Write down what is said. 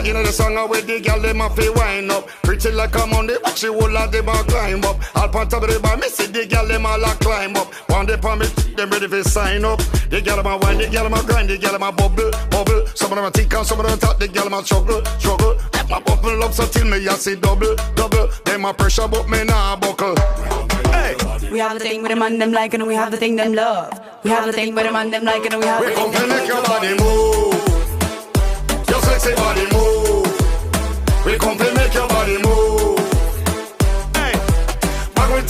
You know the song where the girl them a fi wind up. Pretty like a Monday, but she will have them a climb up. All on top of the bar, me see the girl them all a climb up. One day for me, them ready fi sign up. The girl them a wine, the girl them a grind, the girl them a bubble, bubble. Some of them a tick and some of them a talk, the girl them a struggle, struggle. My bubble up so till me I see double, double. Them a pressure but me nah buckle. Hey. We have the thing with them and them like and we have the thing them love. We have the thing with them and them like and we have the We thing come to make your body move. Your sexy body move. We come to make your body move.